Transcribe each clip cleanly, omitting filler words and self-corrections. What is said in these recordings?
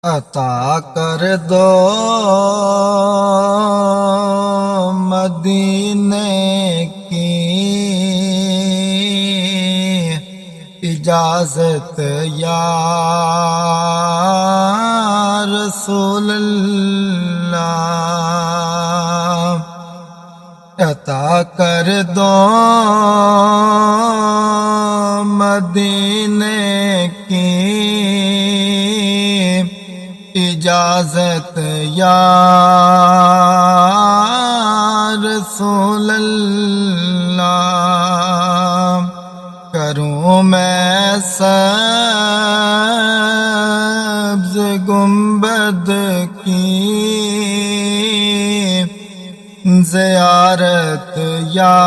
عطا کر دو مدینے کی اجازت یا رسول اللہ، عطا کر دو مدینے کی اجازت یا رسول اللہ، کروں میں سبز گنبد کی زیارت یا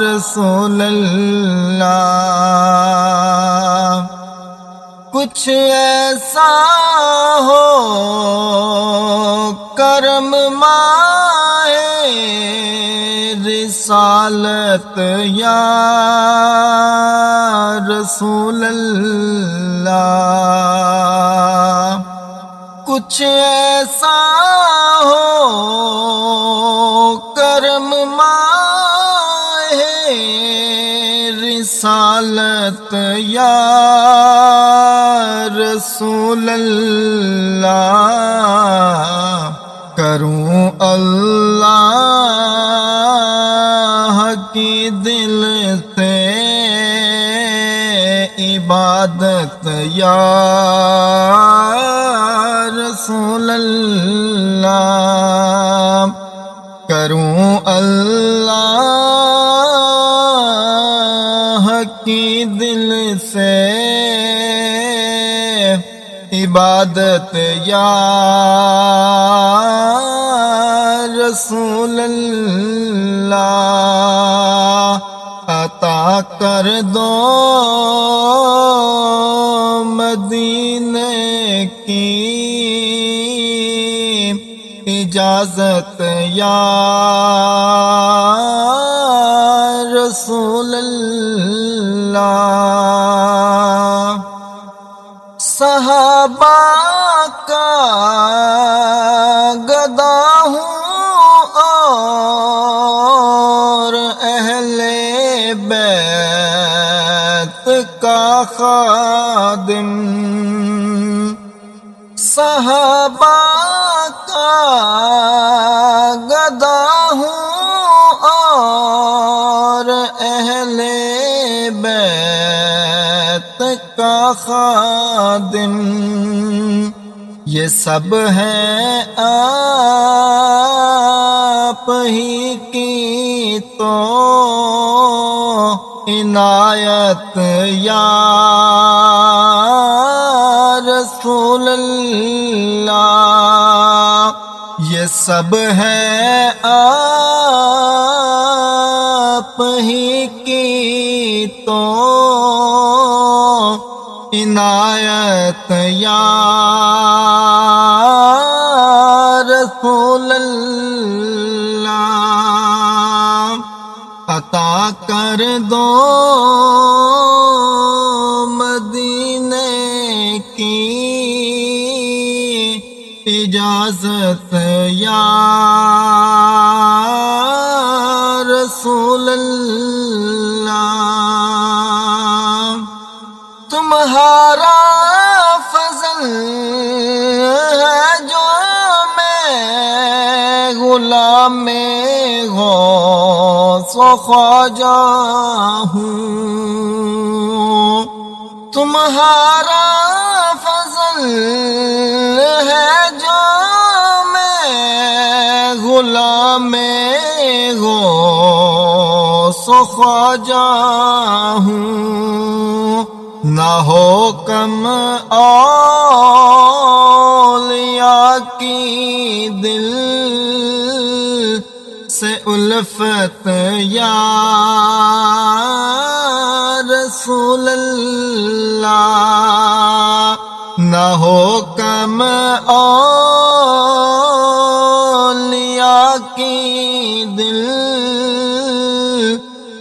رسول اللہ، کچھ ایسا ہو کرم ماہ رسالت یا رسول اللہ، کچھ ایسا ہو کرم ماہ رسالت یا رسول اللہ، کروں اللہ کی دل سے عبادت یا رسول اللہ، کروں اللہ کی دل سے عبادت یا رسول اللہ، عطا کر دو مدینے کی اجازت یا رسول اللہ، صحابہ کا گدا ہوں اور اہل بیت کا خادم، صحابہ کا گدا ہوں اور اہل بیت کا خادم، یہ سب ہیں آپ ہی کی تو عنایت یا رسول اللہ، یہ سب ہیں آپ ہی کی تو عنایت یا رسول اللہ، عطا کر دو مدینے کی اجازت یا رسول اللہ، تمہارا فضل ہے جو میں غلام غوث و خواجہ ہوں، تمہارا فضل ہے جو میں غلام غوث و خواجہ ہوں، نہ ہو کم اولیاء کی دل سے الفت یا رسول اللہ، نہ ہو کم اولیاء کی دل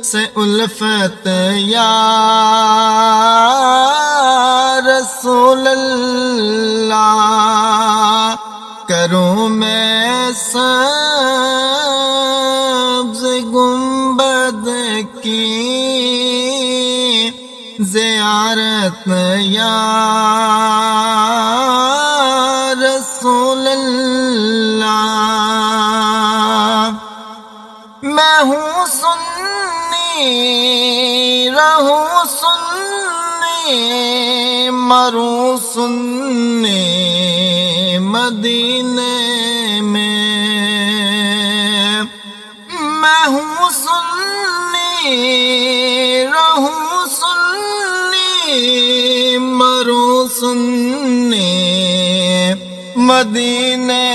سے الفت یا رسول رسول اللہ کروں میں سبز گنبد کی زیارت یا رسول اللہ میں ہوں سنی رہوں سنی مروں سنی مدینے میں میں ہوں سنی رہوں سنی مروں سنی مدینے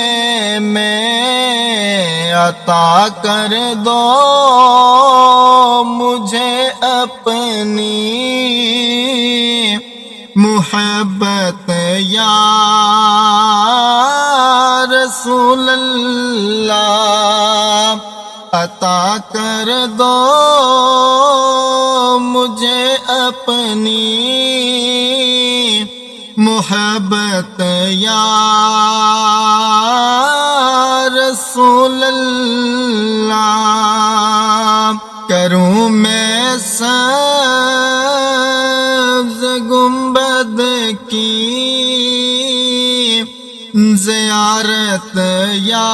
میں عطا کر دو مجھے اپنی محبت یا رسول اللہ عطا کر دو مجھے اپنی محبت یا رسول اللہ کروں میں سبز گنبد کی زیارت یا